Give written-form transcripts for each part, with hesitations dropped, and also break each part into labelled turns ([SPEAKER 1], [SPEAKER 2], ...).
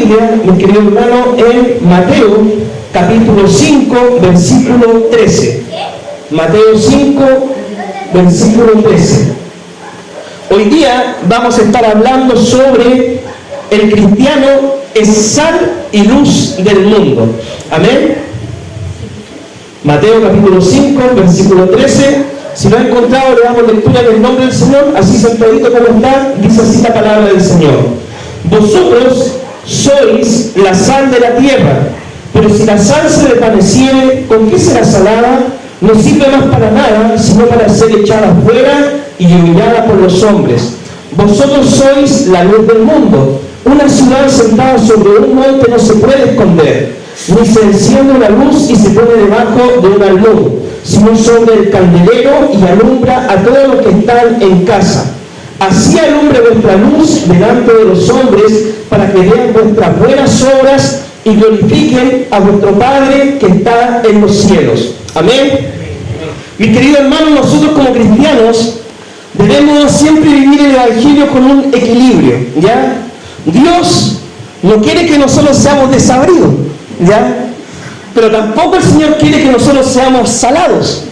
[SPEAKER 1] Biblia, mi querido hermano, en Mateo, capítulo 5, versículo 13. Mateo 5, versículo 13. Hoy día vamos a estar hablando sobre el cristiano es sal y luz del mundo. Amén. Mateo capítulo 5, versículo 13. Si lo ha encontrado, le damos lectura en el nombre del Señor. Así sentadito como está, dice así la palabra del Señor. Vosotros sois la sal de la tierra, pero si la sal se desvaneciere, ¿con qué será salada? No sirve más para nada, sino para ser echada fuera y olvidada por los hombres. Vosotros sois la luz del mundo. Una ciudad sentada sobre un monte no se puede esconder, ni se enciende una luz y se pone debajo de un almud, sino sobre el candelero y alumbra a todos los que están en casa. Así alumbre vuestra luz delante de los hombres, para que vean vuestras buenas obras y glorifiquen a vuestro Padre que está en los cielos. Amén. Mi querido hermano, nosotros como cristianos debemos siempre vivir el Evangelio con un equilibrio, ¿ya? Dios no quiere que nosotros seamos desabridos, ¿ya? Pero tampoco el Señor quiere que nosotros seamos salados,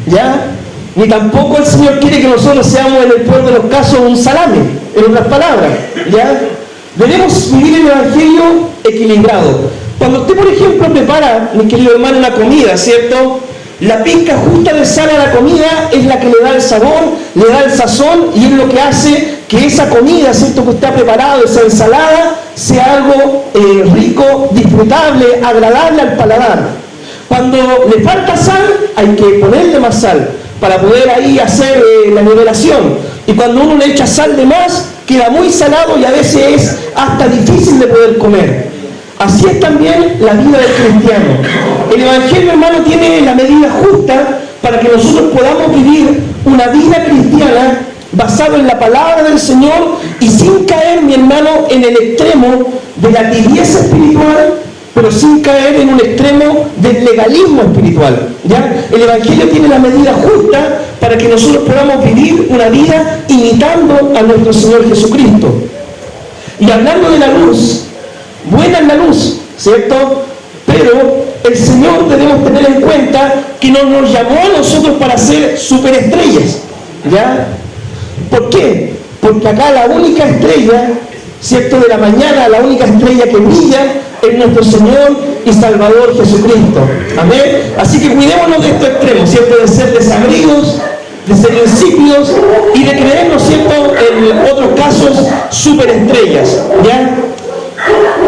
[SPEAKER 1] ¿ya? Ni tampoco el Señor quiere que nosotros seamos, en el peor de los casos, un salame, en otras palabras, ¿ya? Debemos vivir el Evangelio equilibrado. Cuando usted, por ejemplo, prepara, mi querido hermano, una comida, ¿cierto? La pizca justa de sal a la comida es la que le da el sabor, le da el sazón, y es lo que hace que esa comida, ¿cierto?, que usted ha preparado, esa ensalada, sea algo rico, disfrutable, agradable al paladar. Cuando le falta sal, hay que ponerle más sal para poder ahí hacer la nivelación. Y cuando uno le echa sal de más, queda muy salado y a veces es hasta difícil de poder comer. Así es también la vida del cristiano. El Evangelio, hermano, tiene la medida justa para que nosotros podamos vivir una vida cristiana basada en la palabra del Señor y sin caer, mi hermano, en el extremo de la tibieza espiritual, pero sin caer en un extremo del legalismo espiritual, ¿ya? El Evangelio tiene la medida justa para que nosotros podamos vivir una vida imitando a nuestro Señor Jesucristo. Y hablando de la luz, buena es la luz, ¿cierto? Pero el Señor debemos tener en cuenta que no nos llamó a nosotros para ser superestrellas, ¿ya? ¿Por qué? Porque acá la única estrella, ¿cierto?, de la mañana, la única estrella que brilla es nuestro Señor y Salvador Jesucristo. Amén. Así que cuidémonos de estos extremos, ¿cierto?, de ser desabridos, de ser insípidos y de creernos, ¿cierto?, en otros casos superestrellas, ¿ya?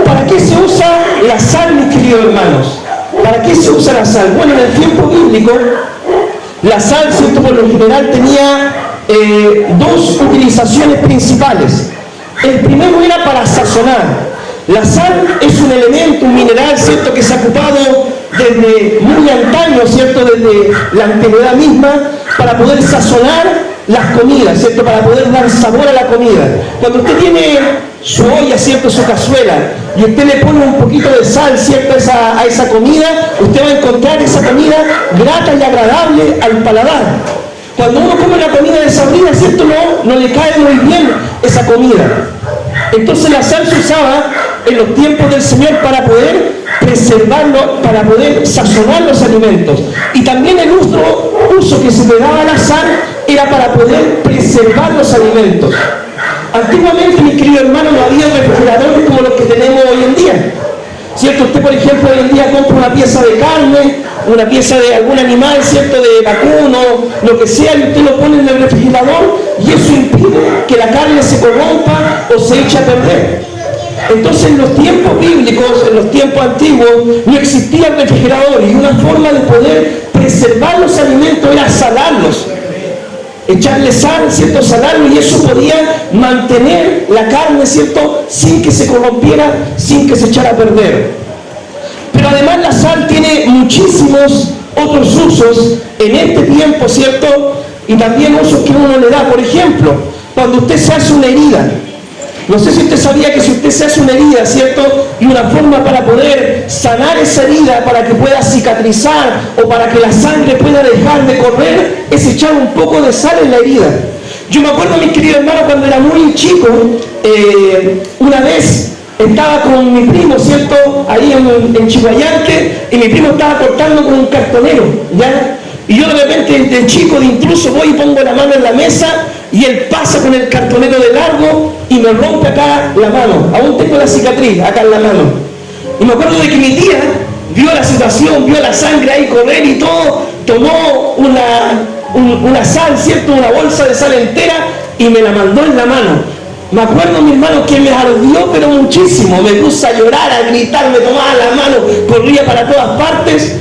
[SPEAKER 1] ¿Para qué se usa la sal, mis queridos hermanos? ¿Para qué se usa la sal? Bueno, en el tiempo bíblico, la sal, ¿cierto?, por lo general tenía dos utilizaciones principales. El primero era para sazonar. La sal es un elemento, un mineral, ¿cierto?, que se ha ocupado desde muy antaño, ¿cierto?, desde la antigüedad misma, para poder sazonar las comidas, ¿cierto?, para poder dar sabor a la comida. Cuando usted tiene su olla, ¿cierto?, su cazuela, y usted le pone un poquito de sal, ¿cierto?, a esa comida, usted va a encontrar esa comida grata y agradable al paladar. Cuando uno come una comida desabrida, ¿cierto?, no le cae muy bien esa comida. Entonces la sal se usaba en los tiempos del Señor para poder preservarlo, para poder sazonar los alimentos. Y también el uso que se le daba a la sal era para poder preservar los alimentos. Antiguamente, mi querido hermano, no había refrigeradores como los que tenemos hoy en día, ¿cierto? Usted, por ejemplo, hoy en día compra una pieza de carne, una pieza de algún animal, ¿cierto?, de vacuno, lo que sea, y usted lo pone en el refrigerador y eso impide que la carne se corrompa o se eche a perder. Entonces, en los tiempos bíblicos, en los tiempos antiguos, no existía el refrigerador y una forma de poder preservar los alimentos era salarlos. Echarle sal, ¿cierto?, salarlo, y eso podía mantener la carne, ¿cierto?, sin que se corrompiera, sin que se echara a perder. Pero además la sal tiene muchísimos otros usos en este tiempo, ¿cierto?, y también usos que uno le da. Por ejemplo, cuando usted se hace una herida, no sé si usted sabía que si usted se hace una herida, ¿cierto?, y una forma para poder sanar esa herida, para que pueda cicatrizar o para que la sangre pueda dejar de correr, es echar un poco de sal en la herida. Yo me acuerdo, mis queridos hermanos, cuando era muy chico, una vez estaba con mi primo, ¿cierto? Ahí en Chihuayanque, y mi primo estaba cortando con un cartonero, ¿ya? Y yo de repente, de chico, de intruso, voy y pongo la mano en la mesa, y él pasa con el cartonero de largo y me rompe acá la mano. Aún tengo la cicatriz acá en la mano. Y me acuerdo de que mi tía vio la situación, vio la sangre ahí correr y todo, tomó una sal, ¿cierto? Una bolsa de sal entera y me la mandó en la mano. Me acuerdo, mi hermano, que me ardió pero muchísimo. Me puse a llorar, a gritar, me tomaba la mano, corría para todas partes,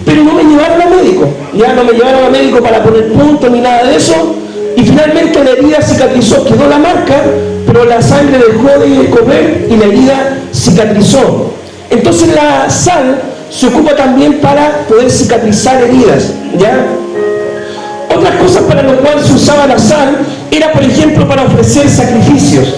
[SPEAKER 1] pero no me llevaron a médico. Ya no me llevaron a médico para poner punto ni nada de eso. Y finalmente la herida cicatrizó, quedó la marca, pero la sangre dejó de correr y la herida cicatrizó. Entonces la sal se ocupa también para poder cicatrizar heridas, ¿ya? Otras cosas para las cuales se usaba la sal era, por ejemplo, para ofrecer sacrificios.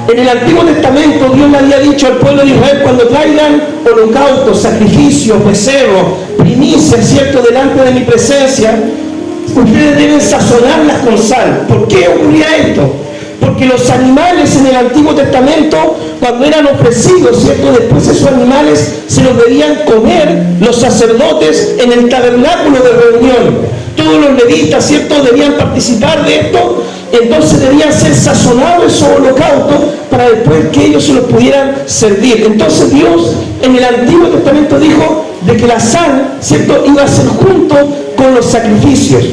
[SPEAKER 1] En el Antiguo Testamento Dios le había dicho al pueblo de Israel: cuando traigan holocaustos, sacrificios, becerros, primicias, ¿cierto?, delante de mi presencia, ustedes deben sazonarlas con sal. ¿Por qué ocurría esto? Porque los animales en el Antiguo Testamento, cuando eran ofrecidos, ¿cierto?, después esos animales se los debían comer los sacerdotes en el tabernáculo de reunión. Todos los levitas, ¿cierto?, debían participar de esto. Entonces debían ser sazonados esos holocaustos para después que ellos se los pudieran servir. Entonces Dios en el Antiguo Testamento dijo de que la sal, ¿cierto?, iba a ser junto con los sacrificios.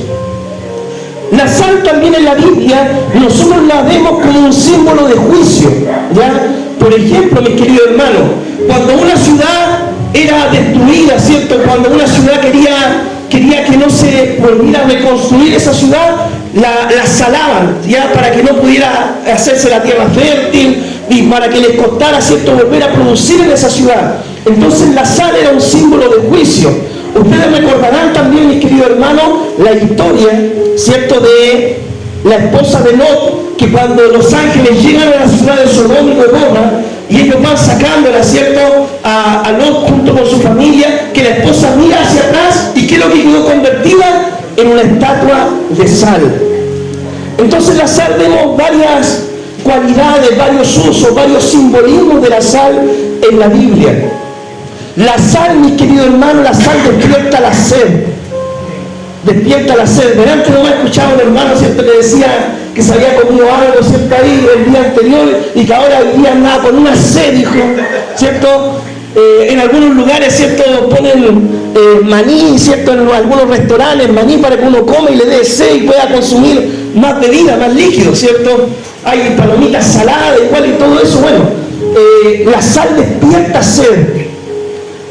[SPEAKER 1] La sal también en la Biblia nosotros la vemos como un símbolo de juicio, ¿ya? Por ejemplo, mis queridos hermanos, cuando una ciudad era destruida, ¿cierto?, cuando una ciudad quería que no se volviera a reconstruir esa ciudad, la salaban, ya, para que no pudiera hacerse la tierra fértil y para que les costara, ¿cierto?, volver a producir en esa ciudad. Entonces la sal era un símbolo de juicio. Ustedes recordarán también, mis queridos hermanos, la historia, ¿cierto?, de la esposa de Lot, que cuando los ángeles llegan a la ciudad de Sodoma y Gomorra, y ellos van sacándola, ¿cierto?, a Lot junto con su familia, que la esposa mira hacia atrás y ¿qué es lo que quedó convertida? En una estatua de sal. Entonces la sal, vemos varias cualidades, varios usos, varios simbolismos de la sal en la Biblia. La sal, mis queridos hermanos, la sal despierta la sed. Despierta la sed. Verán que no me ha escuchado un hermano, ¿cierto?, que decía que se había comido algo, ¿cierto?, ahí el día anterior y que ahora hoy día andaba con una sed, dijo, ¿cierto? En algunos lugares, ¿cierto?, ponen maní, ¿cierto?, en algunos restaurantes, maní para que uno come y le dé sed y pueda consumir más bebida, más líquido, ¿cierto? Hay palomitas saladas igual y todo eso. Bueno, la sal despierta sed.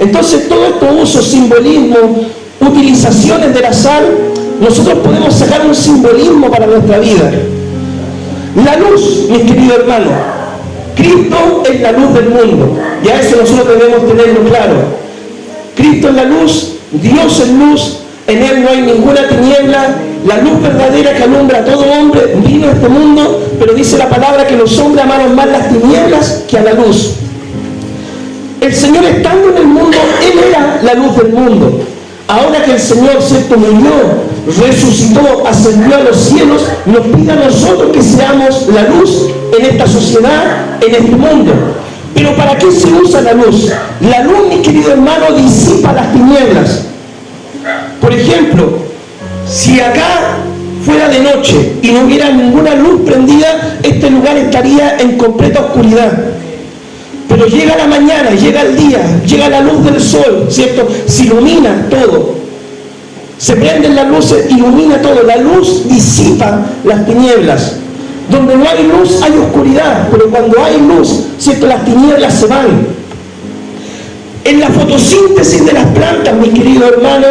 [SPEAKER 1] Entonces todo estos usos, simbolismos, utilizaciones de la sal, nosotros podemos sacar un simbolismo para nuestra vida. La luz, mis queridos hermanos, Cristo es la luz del mundo, y a eso nosotros debemos tenerlo claro. Cristo es la luz, Dios es luz, en Él no hay ninguna tiniebla. La luz verdadera que alumbra a todo hombre vino a este mundo, pero dice la palabra que los hombres amaron más las tinieblas que a la luz. El Señor, estando en el mundo, Él era la luz del mundo. Ahora que el Señor, ¿cierto?, murió, resucitó, ascendió a los cielos, nos pide a nosotros que seamos la luz en esta sociedad, en este mundo. Pero ¿para qué se usa la luz? La luz, mi querido hermano, disipa las tinieblas. Por ejemplo, si acá fuera de noche y no hubiera ninguna luz prendida, este lugar estaría en completa oscuridad. Pero llega la mañana, llega el día, llega la luz del sol, ¿cierto? Se ilumina todo. Se prenden las luces, ilumina todo. La luz disipa las tinieblas. Donde no hay luz hay oscuridad, pero cuando hay luz, ¿cierto?, las tinieblas se van. En la fotosíntesis de las plantas, mi querido hermano,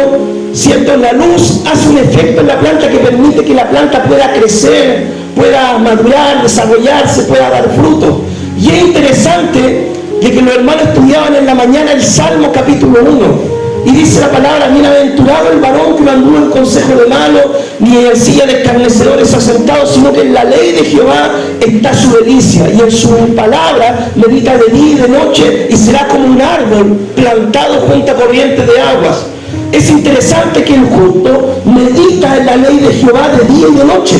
[SPEAKER 1] ¿cierto?, la luz hace un efecto en la planta que permite que la planta pueda crecer, pueda madurar, desarrollarse, pueda dar fruto. Y es interesante de que los hermanos estudiaban en la mañana el Salmo capítulo 1. Y dice la palabra: bienaventurado el varón que no anduvo en consejo de malo, ni en silla de escarnecedores asentado, sino que en la ley de Jehová está su delicia, y en su palabra medita de día y de noche, y será como un árbol plantado junto a corrientes de aguas. Es interesante que el justo medita en la ley de Jehová de día y de noche.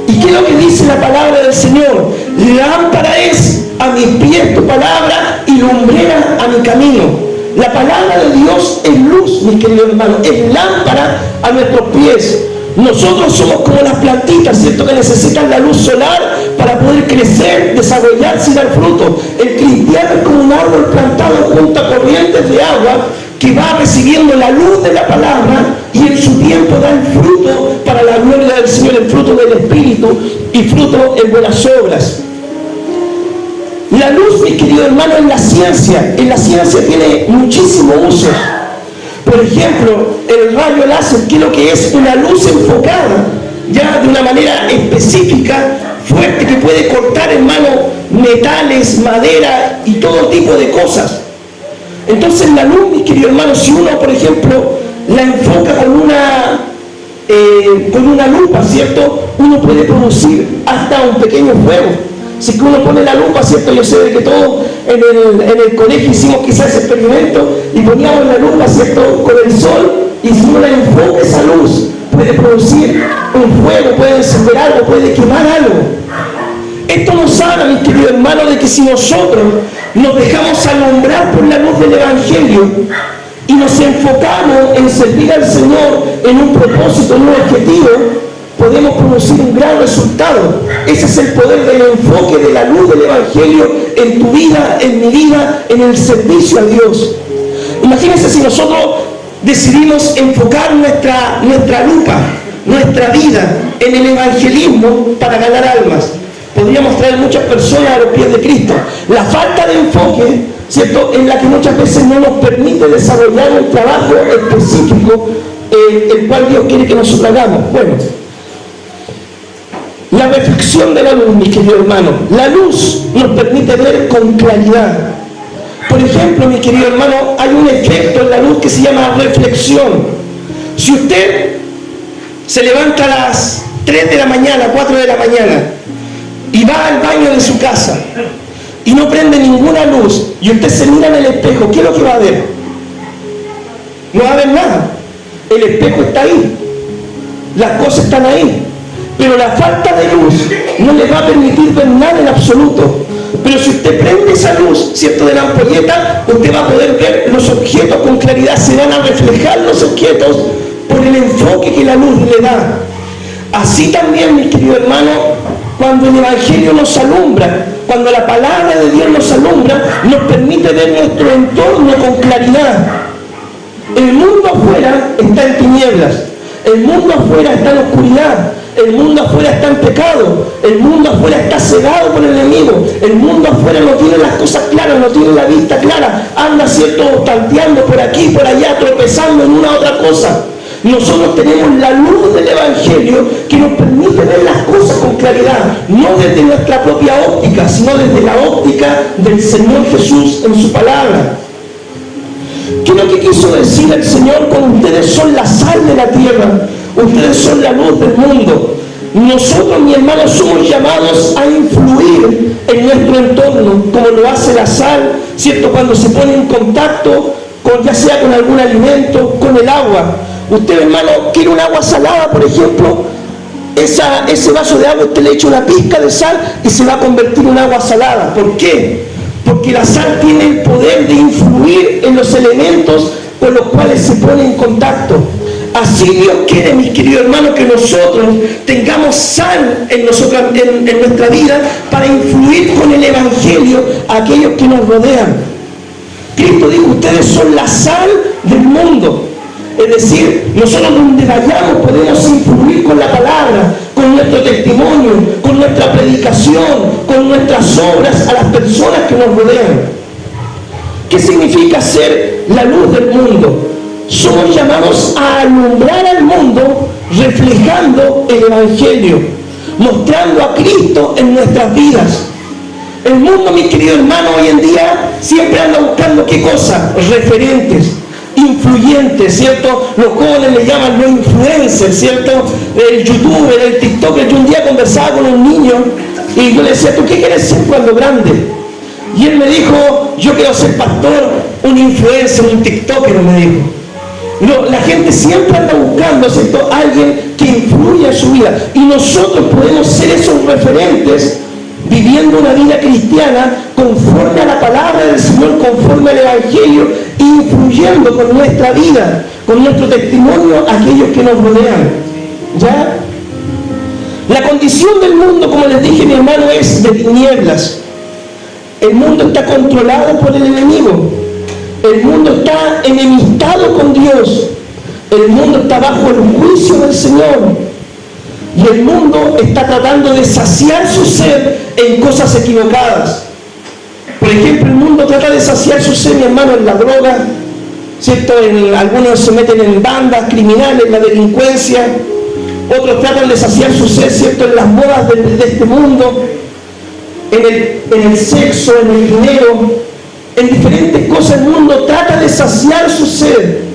[SPEAKER 1] ¿Y qué es lo que dice la palabra del Señor? Lámpara es a mis pies tu palabra y lumbrera a mi camino. La palabra de Dios es luz, mis queridos hermanos, es lámpara a nuestros pies. Nosotros somos como las plantitas, ¿cierto?, que necesitan la luz solar para poder crecer, desarrollarse y dar fruto. El cristiano es como un árbol plantado junto a corrientes de agua que va recibiendo la luz de la palabra y en su tiempo da el fruto para la gloria del Señor, el fruto del Espíritu y fruto en buenas obras. La luz, mis queridos hermanos, en la ciencia tiene muchísimo uso. Por ejemplo, el rayo láser, que es lo que es una luz enfocada, ya de una manera específica, fuerte, que puede cortar, hermano, metales, madera y todo tipo de cosas. Entonces la luz, mis queridos hermanos, si uno, por ejemplo, la enfoca con una lupa, ¿cierto?, uno puede producir hasta un pequeño fuego. Si que uno pone la lupa, ¿cierto? Yo sé de que todos en el colegio hicimos quizás ese experimento y poníamos la lupa, ¿cierto?, con el sol, y si uno le enfoca esa luz, puede producir un fuego, puede encender algo, puede quemar algo. Esto nos habla, mis queridos hermanos, de que si nosotros nos dejamos alumbrar por la luz del Evangelio y nos enfocamos en servir al Señor en un propósito, en un objetivo, podemos producir un gran resultado. Ese es el poder del enfoque de la luz del Evangelio en tu vida, en mi vida, en el servicio a Dios. Imagínense si nosotros decidimos enfocar nuestra lupa, nuestra vida en el evangelismo para ganar almas. Podríamos traer muchas personas a los pies de Cristo. La falta de enfoque, ¿cierto?, en la que muchas veces no nos permite desarrollar un trabajo específico, el cual Dios quiere que nosotros hagamos. Bueno, la reflexión de la luz, mis queridos hermanos. La luz nos permite ver con claridad. Por ejemplo, mi querido hermano, hay un efecto en la luz que se llama reflexión. Si usted se levanta a las 3 de la mañana, 4 de la mañana, y va al baño de su casa y no prende ninguna luz, y usted se mira en el espejo, ¿qué es lo que va a ver? No va a ver nada. El espejo está ahí, las cosas están ahí, pero la falta de luz no le va a permitir ver nada en absoluto. Pero si usted prende esa luz, ¿cierto?, de la ampolleta, usted va a poder ver los objetos con claridad, se van a reflejar los objetos por el enfoque que la luz le da. Así también, mis queridos hermanos, cuando el Evangelio nos alumbra, cuando la palabra de Dios nos alumbra, nos permite ver nuestro entorno con claridad. El mundo afuera está en tinieblas, el mundo afuera está en oscuridad, el mundo afuera está en pecado, el mundo afuera está cegado por el enemigo, el mundo afuera no tiene las cosas claras, no tiene la vista clara, anda, ¿cierto?, tanteando por aquí, por allá, tropezando en una otra cosa. Nosotros tenemos la luz del Evangelio que nos permite ver las cosas con claridad, no desde nuestra propia óptica, sino desde la óptica del Señor Jesús en su palabra. ¿Qué es lo que quiso decir el Señor con ustedes son la sal de la tierra? Ustedes son la luz del mundo. Nosotros, mis hermanos, somos llamados a influir en nuestro entorno, como lo hace la sal, ¿cierto?, cuando se pone en contacto con, ya sea con algún alimento, con el agua. Usted, hermano, quiere un agua salada, por ejemplo, ese vaso de agua usted le echa una pizca de sal y se va a convertir en agua salada. ¿Por qué? Porque la sal tiene el poder de influir en los elementos con los cuales se pone en contacto. Así Dios quiere, mis queridos hermanos, que nosotros tengamos sal en nuestra vida para influir con el Evangelio a aquellos que nos rodean. Cristo dijo, ustedes son la sal del mundo. Es decir, nosotros donde vayamos podemos influir con la palabra, con nuestro testimonio, con nuestra predicación, con nuestras obras a las personas que nos rodean. ¿Qué significa ser la luz del mundo? Somos llamados a alumbrar al mundo reflejando el Evangelio, mostrando a Cristo en nuestras vidas. El mundo, mis queridos hermanos, hoy en día siempre anda buscando ¿qué cosa? Referentes, influyentes, ¿cierto? Los jóvenes le llaman los influencers, ¿cierto? El youtuber, el tiktoker. Yo un día conversaba con un niño y yo le decía, ¿tú qué quieres ser cuando grande? Y él me dijo, yo quiero ser pastor, un influencer, un tiktoker, me dijo. No, la gente siempre anda buscando, ¿cierto?, alguien que influya en su vida. Y nosotros podemos ser esos referentes viviendo una vida cristiana conforme a la palabra del Señor, conforme al Evangelio, influyendo con nuestra vida, con nuestro testimonio a aquellos que nos rodean. ¿Ya? La condición del mundo, como les dije, mi hermano, es de tinieblas. El mundo está controlado por el enemigo. El mundo está enemistado con Dios. El mundo está bajo el juicio del Señor. Y el mundo está tratando de saciar su sed en cosas equivocadas. Por ejemplo, el mundo trata de saciar su sed, mi hermano, en la droga, ¿cierto? Algunos se meten en bandas criminales, en la delincuencia. Otros tratan de saciar su sed, ¿cierto?, en las modas de este mundo, en el sexo, en el dinero, en diferentes cosas. El mundo trata de saciar su sed.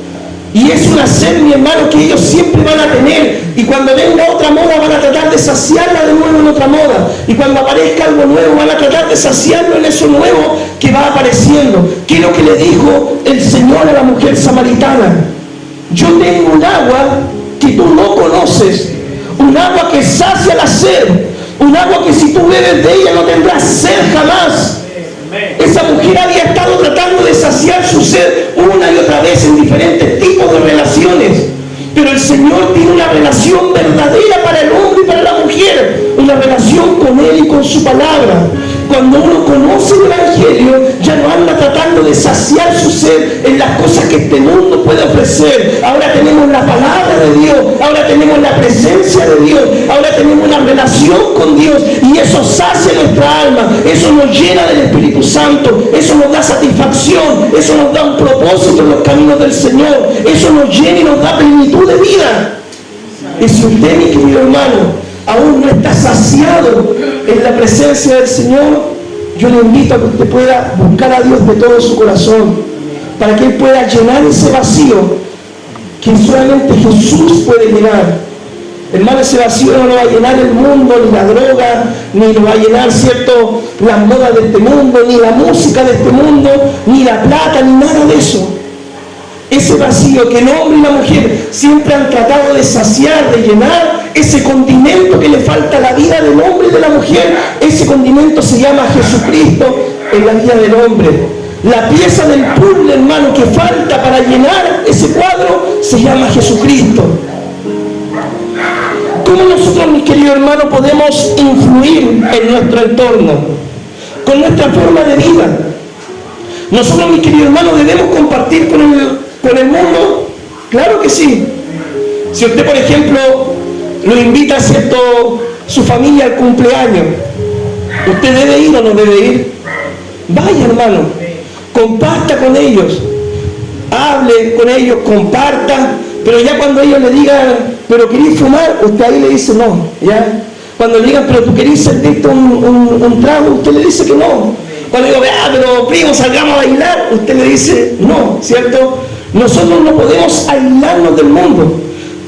[SPEAKER 1] Y es una sed, mi hermano, que ellos siempre van a tener. Y cuando venga otra moda, van a tratar de saciarla de nuevo en otra moda. Y cuando aparezca algo nuevo, van a tratar de saciarlo en eso nuevo que va apareciendo. ¿Qué es lo que le dijo el Señor a la mujer samaritana? Yo tengo un agua que tú no conoces, un agua que sacia la sed, un agua que si tú bebes de ella no tendrás sed jamás. Esa mujer había estado tratando de saciar su sed una y otra vez en diferentes tipos de relaciones, pero el Señor tiene una relación verdadera para el hombre y para la mujer, una relación con Él y con su palabra. Cuando uno conoce el Evangelio, ya no anda tratando de saciar su sed en las cosas que este mundo puede ofrecer. Ahora tenemos la palabra de Dios, ahora tenemos la presencia de Dios, ahora tenemos una relación con Dios, y eso sacia nuestra alma, eso nos llena del Espíritu Santo, eso nos da satisfacción, eso nos da un propósito en los caminos del Señor, eso nos llena y nos da plenitud de vida. Y si usted, mi querido hermano, aún no está saciado en la presencia del Señor, yo le invito a que usted pueda buscar a Dios de todo su corazón, para que Él pueda llenar ese vacío que solamente Jesús puede llenar. Hermano, ese vacío no lo va a llenar el mundo, ni la droga, ni lo va a llenar, ¿cierto?, las modas de este mundo, ni la música de este mundo, ni la plata, ni nada de eso. Ese vacío que el hombre y la mujer siempre han tratado de saciar, de llenar, ese condimento que le falta a la vida del hombre y de la mujer, ese condimento se llama Jesucristo en la vida del hombre. La pieza del puzzle, hermano, que falta para llenar ese cuadro se llama Jesucristo. ¿Cómo nosotros, mis queridos hermanos, podemos influir en nuestro entorno? Con nuestra forma de vida. Nosotros, mis queridos hermanos, debemos compartir con el mundo. Claro que sí. Si usted, por ejemplo, lo invita, ¿cierto?, su familia al cumpleaños, ¿usted debe ir o no debe ir? Vaya, hermano, comparta con ellos, hable con ellos, comparta, pero ya cuando ellos le digan, pero ¿querés fumar?, usted ahí le dice no, ¿ya? Cuando le digan, pero tú querés servirte un trago, usted le dice que no. Cuando digo, pero primo, salgamos a bailar, usted le dice no, ¿cierto? Nosotros no podemos aislarnos del mundo.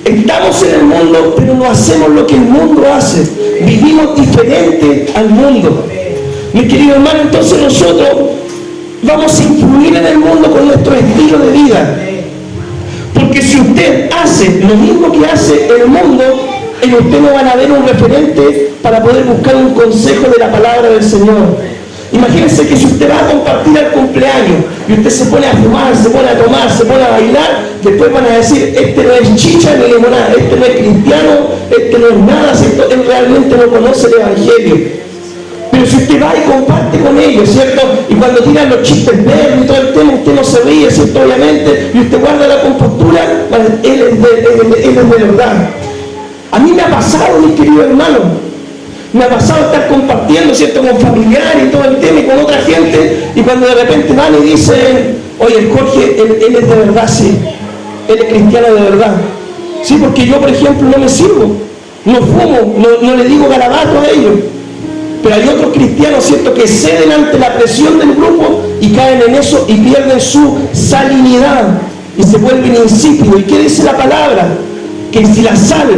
[SPEAKER 1] Estamos en el mundo, pero no hacemos lo que el mundo hace. Vivimos diferente al mundo. Mi querido hermano, entonces nosotros vamos a influir en el mundo con nuestro estilo de vida. Porque si usted hace lo mismo que hace el mundo, en usted no van a ver un referente para poder buscar un consejo de la palabra del Señor. Imagínense que si usted va a compartir el cumpleaños y usted se pone a fumar, se pone a tomar, se pone a bailar, después van a decir, este no es chicha ni limonada, este no es cristiano, este no es nada, ¿cierto? Él realmente no conoce el Evangelio. Pero si usted va y comparte con ellos, ¿cierto?, y cuando tiran los chistes verdes y todo el tema, usted no se ríe, ¿cierto?, obviamente, y usted guarda la compostura, él es de verdad. A mí me ha pasado, mis queridos hermanos, me ha pasado estar compartiendo, ¿cierto?, con familiares y todo el tema y con otra gente, y cuando de repente van y dicen, oye, el Jorge, él es de verdad, sí, él es cristiano de verdad. Sí, porque yo, por ejemplo, no me sirvo, no fumo, no le digo garabato a ellos. Pero hay otros cristianos, ¿cierto?, que ceden ante la presión del grupo y caen en eso y pierden su salinidad y se vuelven insípidos. ¿Y qué dice la palabra? Que si la sal,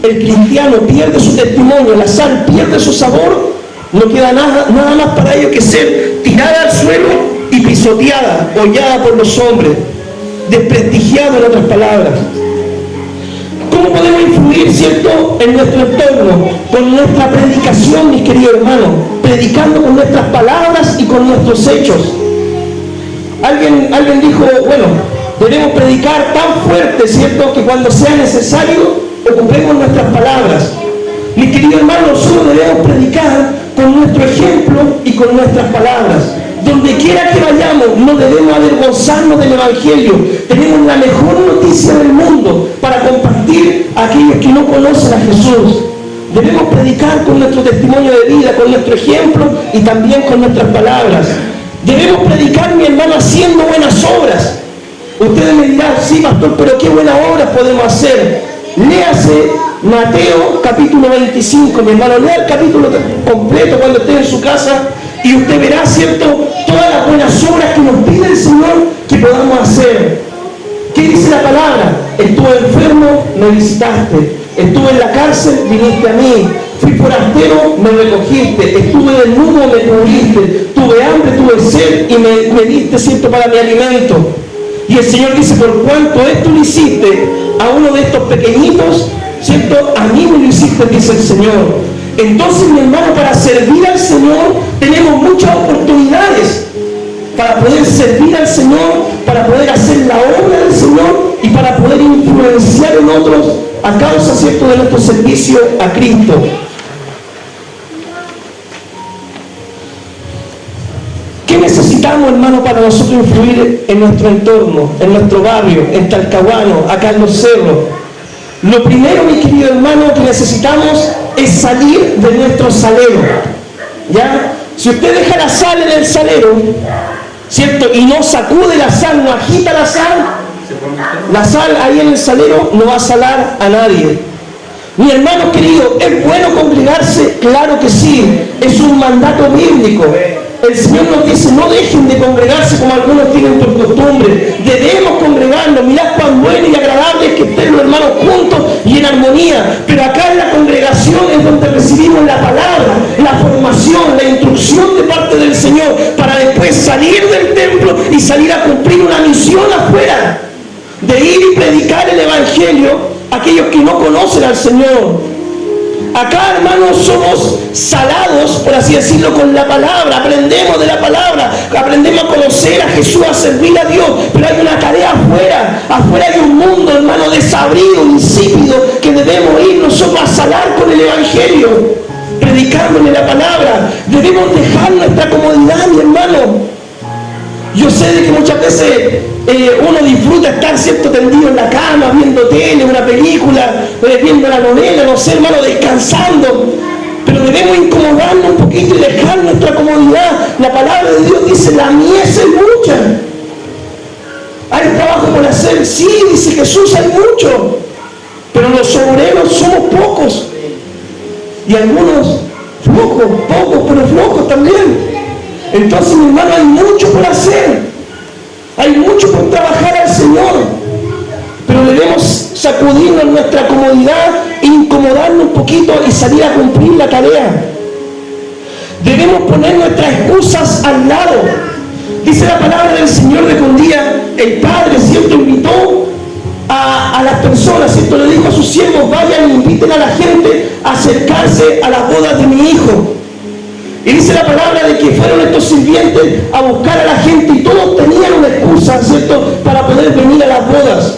[SPEAKER 1] el cristiano pierde su testimonio, la sal pierde su sabor, no queda nada más para ellos que ser tirada al suelo y pisoteada, hollada por los hombres, desprestigiada, en otras palabras. ¿Cómo podemos influir, cierto?, en nuestro entorno? Con nuestra predicación, mis queridos hermanos. predicando con nuestras palabras y con nuestros hechos. Alguien dijo, bueno, debemos predicar tan fuerte, ¿cierto?, que cuando sea necesario ocupemos nuestras palabras. Mi querido hermano, nosotros debemos predicar con nuestro ejemplo y con nuestras palabras. Donde quiera que vayamos, no debemos avergonzarnos del Evangelio. Tenemos la mejor noticia del mundo para compartir a aquellos que no conocen a Jesús. Debemos predicar con nuestro testimonio de vida, con nuestro ejemplo y también con nuestras palabras. Debemos predicar, mi hermano, haciendo buenas obras. Ustedes me dirán, sí, pastor, pero ¿qué buenas obras podemos hacer? Léase Mateo capítulo 25, mi hermano, lea el capítulo completo cuando esté en su casa y usted verá, ¿cierto?, todas las buenas obras que nos pide el Señor que podamos hacer. ¿Qué dice la palabra? Estuve enfermo, me visitaste. Estuve en la cárcel, viniste a mí. Fui forastero, me recogiste. Estuve desnudo, me cubriste. Tuve hambre, tuve sed y me diste, ¿cierto?, para mi alimento. Y el Señor dice, por cuanto esto lo hiciste a uno de estos pequeñitos, ¿cierto?, a mí me lo hiciste, dice el Señor. Entonces, mi hermano, para servir al Señor tenemos muchas oportunidades para poder servir al Señor, para poder hacer la obra del Señor y para poder influenciar en otros a causa, ¿cierto?, de nuestro servicio a Cristo. ¿Qué necesitamos, hermano, para nosotros influir en nuestro entorno, en nuestro barrio, en Talcahuano, acá en Los Cerros? Lo primero, mi querido hermano, que necesitamos es salir de nuestro salero. ¿Ya? Si usted deja la sal en el salero, ¿cierto?, y no sacude la sal, no agita la sal ahí en el salero no va a salar a nadie. Mi hermano querido, ¿es bueno congregarse? Claro que sí, es un mandato bíblico. El Señor nos dice, no dejen de congregarse como algunos tienen por costumbre. Debemos congregarnos. Mirad cuán bueno y agradable es que estén los hermanos juntos y en armonía. Pero acá en la congregación es donde recibimos la palabra, la formación, la instrucción de parte del Señor, para después salir del templo y salir a cumplir una misión afuera. De ir y predicar el Evangelio a aquellos que no conocen al Señor. Acá, hermanos, somos salados, por así decirlo, con la palabra. Aprendemos de la palabra, aprendemos a conocer a Jesús, a servir a Dios. Pero hay una tarea afuera. Afuera hay un mundo, hermano, desabrido, insípido, que debemos ir nosotros a salar con el Evangelio, predicándole la palabra. Debemos dejar nuestra comodidad, mi hermano. Yo sé de que muchas veces uno disfruta estar, ¿cierto?, tendido en la cama, viendo tele, una película, viendo la novela, no sé, hermano, descansando. Pero debemos incomodarnos un poquito y dejar nuestra comodidad. La palabra de Dios dice, la mies es mucha. Hay trabajo por hacer, sí, dice Jesús, hay mucho. Pero los obreros somos pocos. Y algunos pocos, pero flojos también. Entonces, mi hermano, hay mucho por hacer, hay mucho por trabajar al Señor, pero debemos sacudirnos nuestra comodidad, incomodarnos un poquito y salir a cumplir la tarea. Debemos poner nuestras excusas al lado. Dice la palabra del Señor de que un día el Padre, ¿cierto?, invitó a las personas, ¿cierto?, le dijo a sus siervos, vayan e inviten a la gente a acercarse a las bodas de mi hijo. Y dice la palabra de que fueron estos sirvientes a buscar a la gente y todos tenían una excusa, ¿cierto?, para poder venir a las bodas.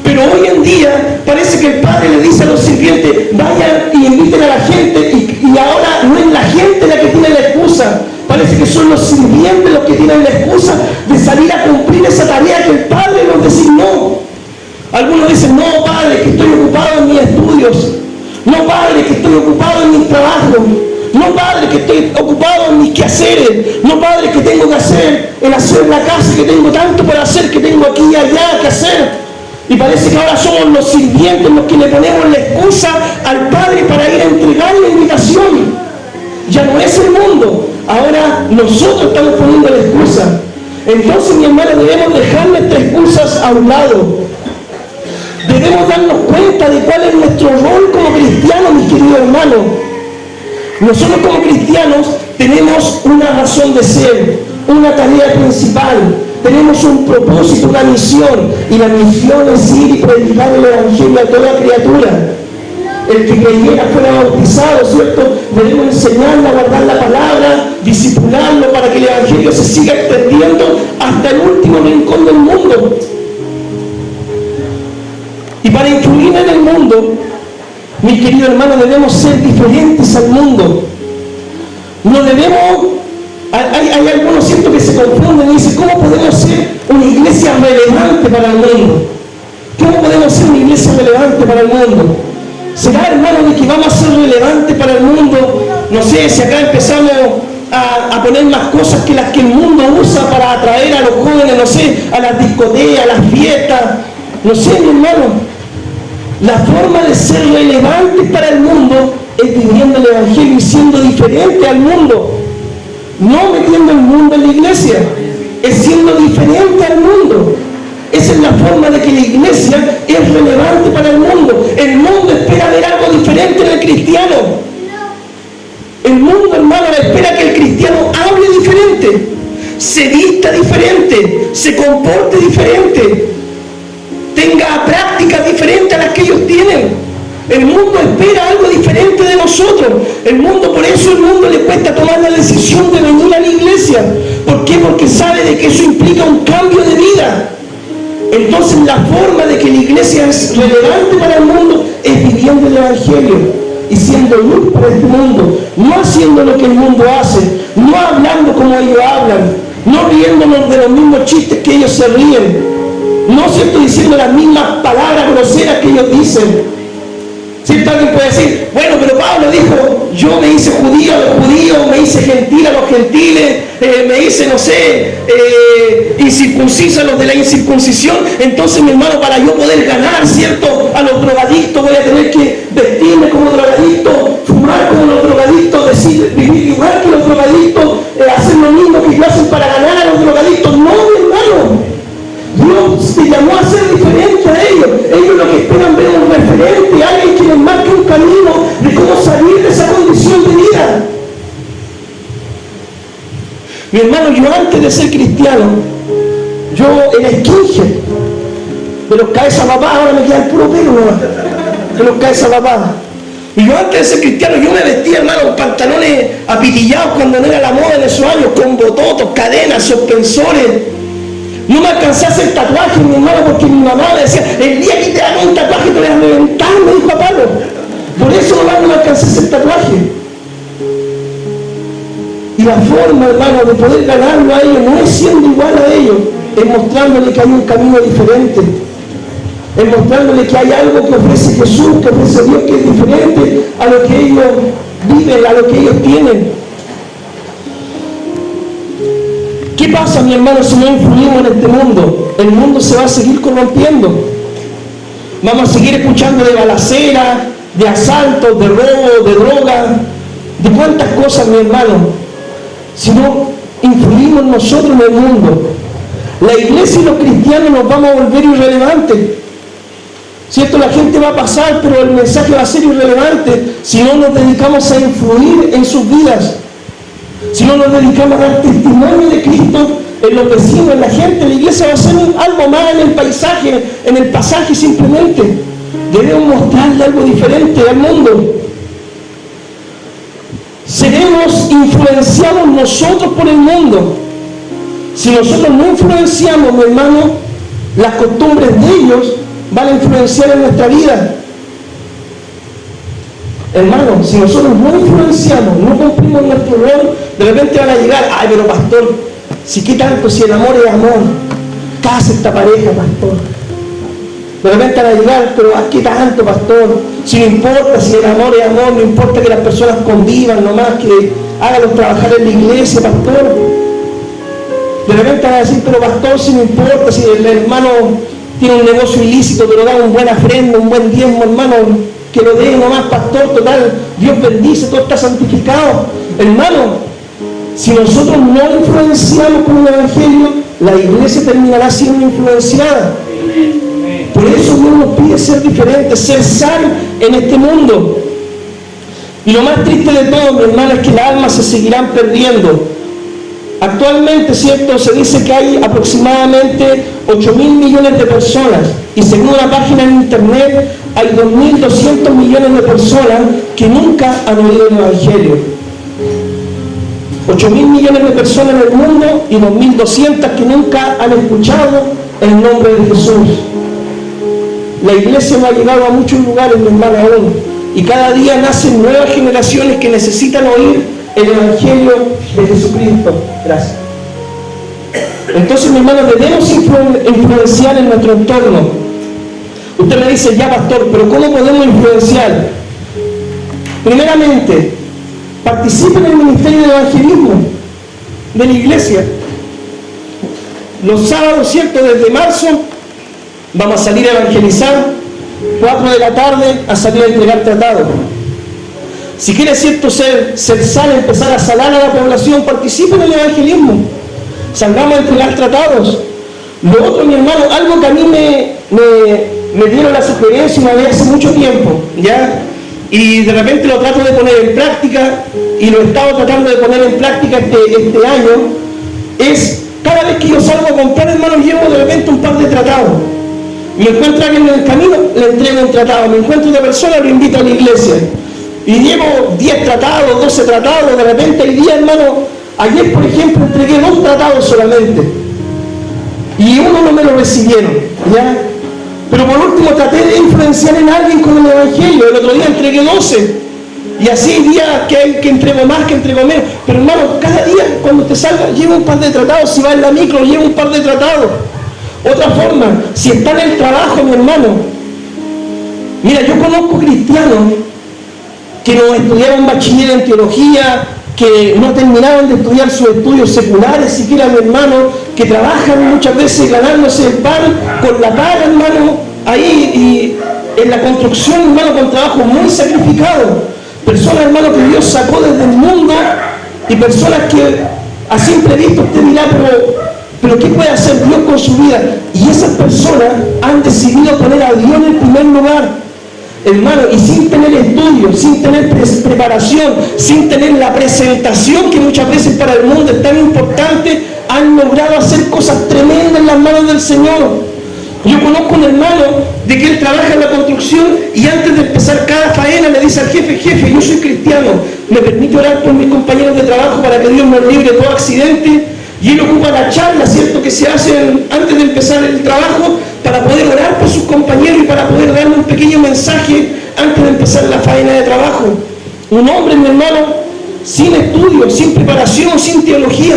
[SPEAKER 1] Pero hoy en día parece que el Padre le dice a los sirvientes, vayan y inviten a la gente, y ahora no es la gente la que tiene la excusa. Parece que son los sirvientes los que tienen la excusa de salir a cumplir esa tarea que el Padre nos designó. Algunos dicen, no, Padre, que estoy ocupado en mis estudios. No, Padre, que estoy ocupado en mis trabajos. No, Padre, que estoy ocupado en mis quehaceres. No, Padre, que tengo que hacer en hacer la casa, que tengo tanto por hacer, que tengo aquí y allá que hacer. Y parece que ahora somos los sirvientes los que le ponemos la excusa al Padre para ir a entregar la invitación. Ya no es el mundo, ahora nosotros estamos poniendo la excusa. Entonces, mi hermano, debemos dejar nuestras excusas a un lado. Debemos darnos cuenta de cuál es nuestro rol como cristianos, mis queridos hermanos. Nosotros como cristianos tenemos una razón de ser, una tarea principal, tenemos un propósito, una misión, y la misión es ir y predicar el Evangelio a toda criatura. el que creyera fuera bautizado, ¿cierto? Debemos enseñarlo a guardar la palabra, discipularlo para que el Evangelio se siga extendiendo hasta el último rincón del mundo. Y para influir en el mundo, mis queridos hermanos, debemos ser diferentes al mundo. No debemos... Hay algunos, ¿cierto?, que se confunden y dicen, ¿cómo podemos ser una iglesia relevante para el mundo? ¿Cómo podemos ser una iglesia relevante para el mundo? ¿Será, hermano, de que vamos a ser relevantes para el mundo? No sé, si acá empezamos a poner más cosas que las que el mundo usa para atraer a los jóvenes, no sé, a las discotecas, a las fiestas. No sé, mi hermano. La forma de ser relevantes para el mundo es viviendo el Evangelio y siendo diferente al mundo. No metiendo el mundo en la iglesia, es siendo diferente al mundo. Esa es la forma de que la iglesia es relevante para el mundo. El mundo espera ver algo diferente en el cristiano. El mundo, hermano, espera que el cristiano hable diferente, se vista diferente, se comporte diferente, tenga prácticas diferentes a las que ellos tienen. El mundo espera algo diferente de nosotros. Por eso el mundo le cuesta tomar la decisión de venir a la iglesia. ¿Por qué? Porque sabe de que eso implica un cambio de vida. Entonces la forma de que la iglesia es relevante para el mundo es viviendo el Evangelio y siendo luz para este mundo, no haciendo lo que el mundo hace, no hablando como ellos hablan, no riéndonos de los mismos chistes que ellos se ríen, no siento diciendo las mismas palabras groseras que ellos dicen. ¿Cierto? Alguien puede decir, bueno, pero Pablo dijo, yo me hice judío a los judíos, me hice gentil a los gentiles, me hice, no sé, incircunciso a los de la incircuncisión. Entonces, mi hermano, para yo poder ganar, ¿cierto?, a los drogadictos voy a tener que vestirme como drogadicto, fumar como los drogadictos, vivir igual que los drogadictos, hacer lo mismo que ellos hacen para ganar a los drogadictos. No, mi hermano. Dios te llamó a ser diferente a ellos. Ellos lo que esperan ver un referente, alguien que les marque un camino de cómo salir de esa condición de vida. Mi hermano, yo antes de ser cristiano, yo era skinhead, de los cabezas papadas, ahora me queda el puro pelo nomás, de los cabezas papadas. Y yo antes de ser cristiano, yo me vestía, hermano, con pantalones apitillados cuando no era la moda en esos años, con bototos, cadenas, suspensores. No me alcancé a hacer tatuajes, mi hermano, porque mi mamá me decía, el día que te hagas un tatuaje te voy a reventar, me dijo a Pablo. Por eso no me alcancé a hacer tatuaje. Y la forma, hermano, de poder ganarlo a ellos no es siendo igual a ellos, es mostrándole que hay un camino diferente. Es mostrándole que hay algo que ofrece Jesús, que ofrece Dios, que es diferente a lo que ellos viven, a lo que ellos tienen. ¿Qué pasa, mi hermano, si no influimos en este mundo? El mundo se va a seguir corrompiendo. Vamos a seguir escuchando de balaceras, de asaltos, de robo, de droga, de cuántas cosas, mi hermano. Si no influimos nosotros en el mundo, la iglesia y los cristianos nos vamos a volver irrelevantes. ¿Cierto? La gente va a pasar, pero el mensaje va a ser irrelevante si no nos dedicamos a influir en sus vidas. Si no nos dedicamos a dar testimonio de Cristo en los vecinos, en la gente, la iglesia va a ser algo más en el pasaje simplemente. Debemos mostrarle algo diferente al mundo. Seremos influenciados nosotros por el mundo. Si nosotros no influenciamos, mi hermano, las costumbres de ellos van a influenciar en nuestra vida. Hermano, si nosotros no influenciamos, no cumplimos nuestro rol, de repente van a llegar, ay, pero pastor, si qué tanto, si el amor es amor, casa esta pareja, pastor. De repente van a llegar, pero qué tanto, pastor, si no importa, si el amor es amor, no importa que las personas convivan, nomás que háganlos trabajar en la iglesia, pastor. De repente van a decir, pero pastor, si no importa, si el hermano tiene un negocio ilícito, pero da una buena ofrenda, un buen diezmo, hermano, que lo dé nomás, pastor, total, Dios bendice, todo está santificado. Hermano, si nosotros no influenciamos con el Evangelio, la iglesia terminará siendo influenciada. Por eso Dios nos pide ser diferentes, ser sal en este mundo. Y lo más triste de todo, mi hermano, es que las almas se seguirán perdiendo. Actualmente, ¿cierto?, se dice que hay aproximadamente 8.000 millones de personas, y según una página en internet hay 2.200 millones de personas que nunca han oído el Evangelio. 8.000 millones de personas en el mundo y 2.200 que nunca han escuchado el nombre de Jesús. La iglesia no ha llegado a muchos lugares, mi hermano, aún. Y cada día nacen nuevas generaciones que necesitan oír el Evangelio de Jesucristo. Gracias. Entonces, mi hermano, debemos influenciar en nuestro entorno. Usted me dice, ya pastor, pero ¿cómo podemos influenciar? Primeramente, participen en el ministerio de evangelismo de la iglesia. Los sábados, ¿cierto? Desde marzo vamos a salir a evangelizar, 4 de la tarde a salir a entregar tratados. Si quiere, ¿cierto?, ser sal, empezar a salar a la población, participen en el evangelismo. Salgamos a entregar tratados. Lo otro, mi hermano, algo que a mí me dieron la sugerencia una vez hace mucho tiempo, ¿ya? Y de repente lo trato de poner en práctica, y lo he estado tratando de poner en práctica este año, es cada vez que yo salgo a comprar, hermano, llevo de repente un par de tratados. Me encuentro a alguien en el camino, le entrego un tratado. Me encuentro a otra persona, lo invito a la iglesia. Y llevo 10 tratados, 12 tratados, de repente hay días, hermano. Ayer, por ejemplo, entregué 2 tratados solamente. Y uno no me lo recibieron, ¿ya? Pero por último traté de influenciar en alguien con el Evangelio. El otro día entregué 12. Y así hay días que entrego más, que entrego menos. Pero hermano, cada día cuando te salga, lleva un par de tratados. Si va en la micro, lleva un par de tratados. Otra forma, si está en el trabajo, mi hermano. Mira, yo conozco cristianos que no estudiaron bachiller en teología, que no terminaron de estudiar sus estudios seculares, siquiera, mi hermano, que trabajan muchas veces ganándose el pan con la paga, hermano, ahí y en la construcción, hermano, con trabajo muy sacrificado. Personas, hermano, que Dios sacó desde el mundo, y personas que a simple vista usted dirá, pero ¿qué puede hacer Dios con su vida? Y esas personas han decidido poner a Dios en el primer lugar. Hermano, y sin tener estudio, sin tener preparación, sin tener la presentación que muchas veces para el mundo es tan importante, han logrado hacer cosas tremendas en las manos del Señor. Yo conozco un hermano de que él trabaja en la construcción y antes de empezar cada faena le dice al jefe, yo soy cristiano, ¿me permite orar por mis compañeros de trabajo para que Dios me libre de todo accidente? Y él ocupa la charla, ¿cierto?, que se hace antes de empezar el trabajo para poder orar por sus compañeros y para poder darle un pequeño mensaje antes de empezar la faena de trabajo. Un hombre, mi hermano, sin estudio, sin preparación, sin teología.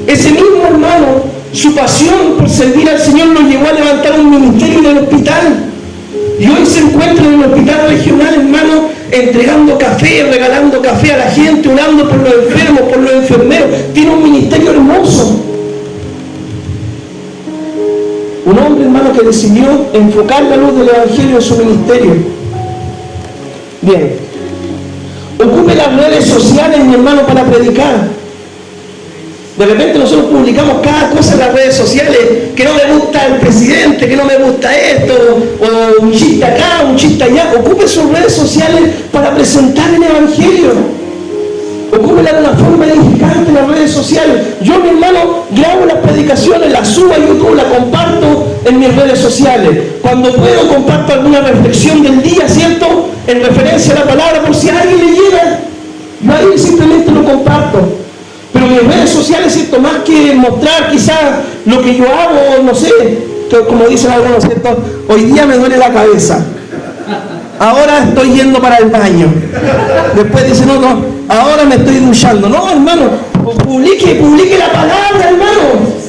[SPEAKER 1] Ese mismo hermano, su pasión por servir al Señor lo llevó a levantar un ministerio en el hospital. Y hoy se encuentra en el hospital regional, hermano, entregando café, regalando café a la gente, orando por los enfermos, por los enfermeros. Tiene un ministerio hermoso. Un hombre, hermano, que decidió enfocar la luz del Evangelio en su ministerio. Bien. Ocupe las redes sociales, mi hermano, para predicar. De repente nosotros publicamos cada cosa en las redes sociales, que no me gusta el presidente, que no me gusta esto, o un chiste acá, un chiste allá. Ocupe sus redes sociales para presentar el Evangelio. Ocúpela de una forma edificante en las redes sociales. Yo, mi hermano, grabo las predicaciones, las subo a YouTube, las comparto en mis redes sociales. Cuando puedo, comparto alguna reflexión del día, ¿cierto?, en referencia a la palabra, por si a alguien le llega. Yo ahí simplemente lo comparto. Pero mis redes sociales, ¿cierto?, más que mostrar quizás lo que yo hago, no sé, como dicen algunos, ¿cierto?, hoy día me duele la cabeza, ahora estoy yendo para el baño, después dice, no, ahora me estoy duchando. No, hermano, publique la palabra, hermano.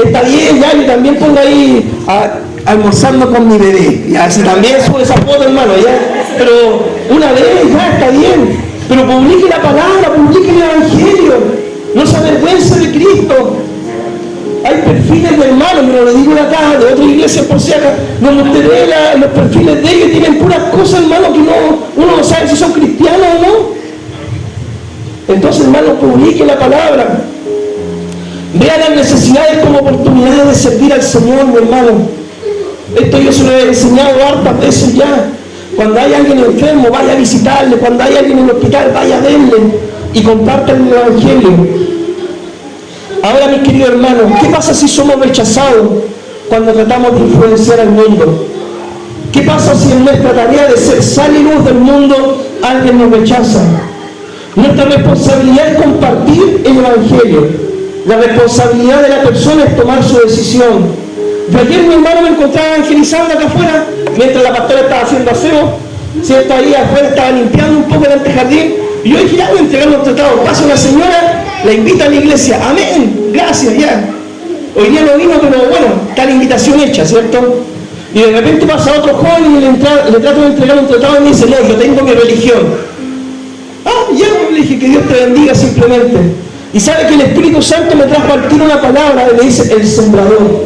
[SPEAKER 1] Está bien, ya, y también pongo ahí almorzando con mi bebé, ya, si también sube esa foto, hermano, ya, pero una vez, ya, está bien. Pero publique la palabra, publique el Evangelio. No se avergüence de Cristo. Hay perfiles de hermanos, pero lo digo de acá, de otra iglesia por si acá, donde usted ve los perfiles de ellos, tienen puras cosas, hermano, que uno no sabe si son cristianos o no. Entonces, hermano, publique la palabra. Vea las necesidades como oportunidades de servir al Señor, mi hermano. Esto yo se lo he enseñado hartas veces ya. Cuando hay alguien enfermo, vaya a visitarle. Cuando hay alguien en el hospital, vaya a verle y compartan el Evangelio. Ahora, mis queridos hermanos, ¿qué pasa si somos rechazados cuando tratamos de influenciar al mundo? ¿Qué pasa si en nuestra tarea de ser sal y luz del mundo alguien nos rechaza? Nuestra responsabilidad es compartir el Evangelio. La responsabilidad de la persona es tomar su decisión. Yo ayer, mi hermano, me encontraba evangelizando acá afuera, mientras la pastora estaba haciendo aseo, ¿cierto? Ahí afuera estaba limpiando un poco el antejardín, y yo dije, ya voy a entregar los tratados. Pasa una señora, la invita a la iglesia, amén, gracias, ya. Hoy día no vino, pero bueno, está la invitación hecha, ¿cierto? Y de repente pasa otro joven y le trato de entregar un tratado y me dice, no, yo tengo mi religión. Ah, ya, le dije, que Dios te bendiga simplemente. Y sabe que el Espíritu Santo me trajo al tiro una palabra y me dice, el sembrador.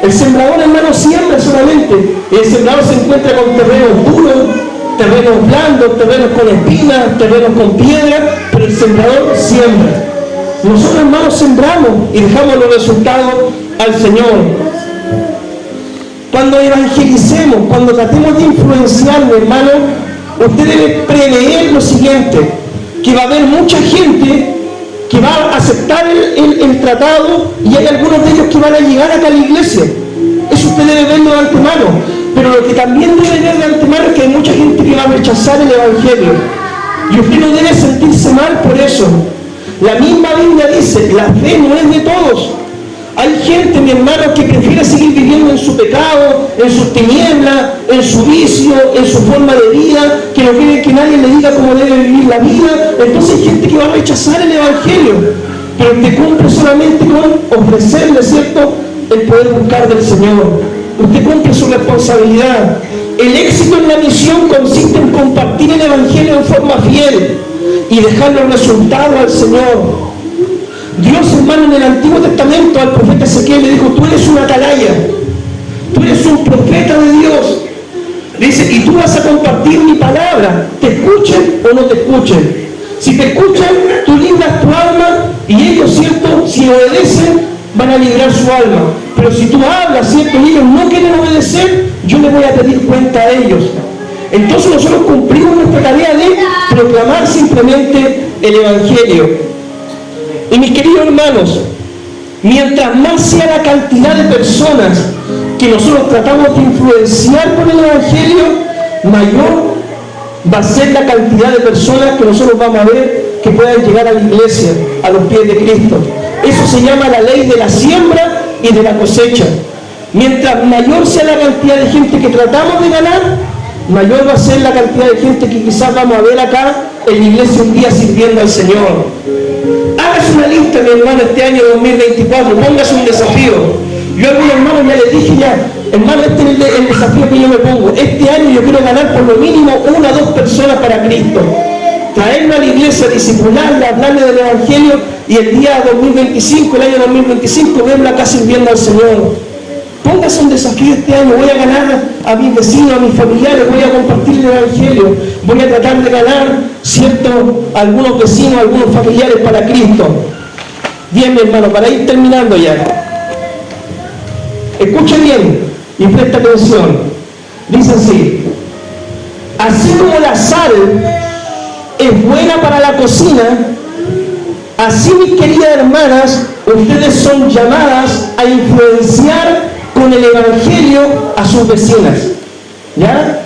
[SPEAKER 1] El sembrador, hermano, siembra solamente. El sembrador se encuentra con terrenos duros, terrenos blandos, terrenos con espinas, terrenos con piedra, pero el sembrador siembra. Nosotros, hermanos, sembramos y dejamos los resultados al Señor. Cuando evangelicemos, cuando tratemos de influenciar, mi hermano, usted debe prever lo siguiente, que va a haber mucha gente que va a aceptar el tratado y hay algunos de ellos que van a llegar acá a la iglesia. Eso usted debe verlo de antemano. Pero lo que también debe ver de antemano es que hay mucha gente que va a rechazar el Evangelio. Y usted no debe sentirse mal por eso. La misma Biblia dice, la fe no es de todos. Hay gente, mi hermano, que prefiere seguir viviendo en su pecado, en sus tinieblas, en su vicio, en su forma de vida, que no quiere que nadie le diga cómo debe vivir la vida. Entonces hay gente que va a rechazar el Evangelio, pero te cumple solamente con ofrecerle, ¿cierto?, el poder buscar del Señor. Usted cumple su responsabilidad. El éxito en la misión consiste en compartir el Evangelio en forma fiel y dejar los resultados al Señor. Dios, hermano, en el Antiguo Testamento al profeta Ezequiel le dijo, tú eres una atalaya, tú eres un profeta de Dios. Dice, y tú vas a compartir mi palabra, te escuchen o no te escuchen. Si te escuchan, tú libras tu alma y ellos, ¿cierto?, si obedecen, van a librar su alma. Pero si tú hablas, ¿cierto?, y ellos no quieren obedecer, yo les voy a pedir cuenta a ellos. Entonces nosotros cumplimos nuestra tarea de proclamar simplemente el Evangelio. Y mis queridos hermanos, mientras más sea la cantidad de personas que nosotros tratamos de influenciar con el Evangelio, mayor va a ser la cantidad de personas que nosotros vamos a ver que puedan llegar a la iglesia, a los pies de Cristo. Eso se llama la ley de la siembra y de la cosecha. Mientras mayor sea la cantidad de gente que tratamos de ganar, mayor va a ser la cantidad de gente que quizás vamos a ver acá en la iglesia un día sirviendo al Señor. Hágase una lista, mi hermano, este año 2024, póngase un desafío. Yo a algunos hermanos ya les dije hermano, este es el desafío que yo me pongo. Este año yo quiero ganar por lo mínimo 1 o 2 personas para Cristo. Traerme a la iglesia, discipularla, hablarle del Evangelio y el día 2025, el año 2025, verla acá sirviendo al Señor. Póngase un desafío este año, voy a ganar a mis vecinos, a mis familiares, voy a compartir el Evangelio, voy a tratar de ganar, ¿cierto?, a algunos vecinos, a algunos familiares para Cristo. Bien, mi hermano, para ir terminando ya. Escuche bien y presta atención. Dice así como la sal es buena para la cocina, así, mis queridas hermanas, ustedes son llamadas a influenciar con el Evangelio a sus vecinas. ¿Ya?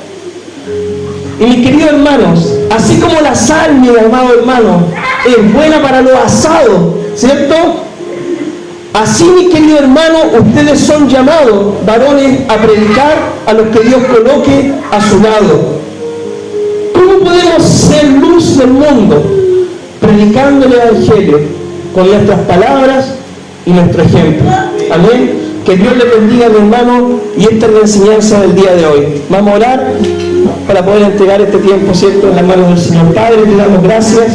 [SPEAKER 1] Y mis queridos hermanos, así como la sal, mi amado hermano, es buena para los asados, ¿cierto? Así, mis queridos hermanos, ustedes son llamados, varones, a predicar a los que Dios coloque a su lado. ¿Cómo podemos ser luz del mundo? Predicando el Evangelio con nuestras palabras y nuestro ejemplo. Amén. Que Dios le bendiga, mi hermano, y esta es la enseñanza del día de hoy. Vamos a orar para poder entregar este tiempo, ¿cierto?, en las manos del Señor. Padre, te damos gracias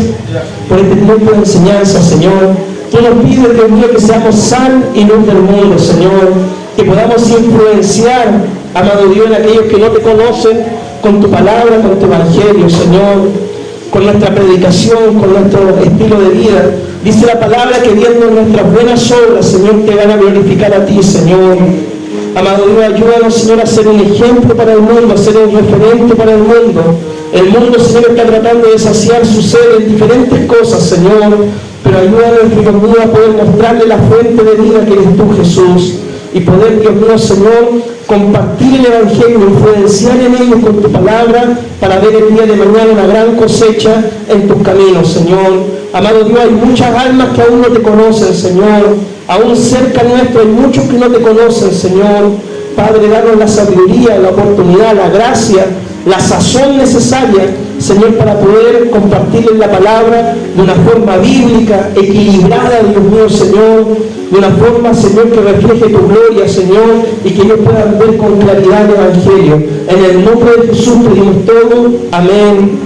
[SPEAKER 1] por este tiempo de enseñanza, Señor. Tú nos pides, Dios mío, que seamos sal y luz del mundo, Señor. Que podamos influenciar, amado Dios, en aquellos que no te conocen, con tu palabra, con tu Evangelio, Señor. Con nuestra predicación, con nuestro estilo de vida. Dice la palabra que viendo nuestras buenas obras, Señor, te van a glorificar a ti, Señor. Amado Dios, ayúdanos, Señor, a ser un ejemplo para el mundo, a ser un referente para el mundo. El mundo, Señor, está tratando de saciar su sed en diferentes cosas, Señor. Pero ayúdanos, Dios mío, a poder mostrarle la fuente de vida que eres tú, Jesús. y poder, Dios mío, Señor, compartir el Evangelio, influenciar en ellos con tu palabra, para ver el día de mañana una gran cosecha en tus caminos, Señor. Amado Dios, hay muchas almas que aún no te conocen, Señor. Aún cerca nuestro hay muchos que no te conocen, Señor. Padre, danos la sabiduría, la oportunidad, la gracia, la sazón necesaria, Señor, para poder compartirles la palabra de una forma bíblica, equilibrada, Dios mío, Señor, de una forma, Señor, que refleje tu gloria, Señor, y que ellos puedan ver con claridad el Evangelio. En el nombre de Jesús pedimos todo. Amén.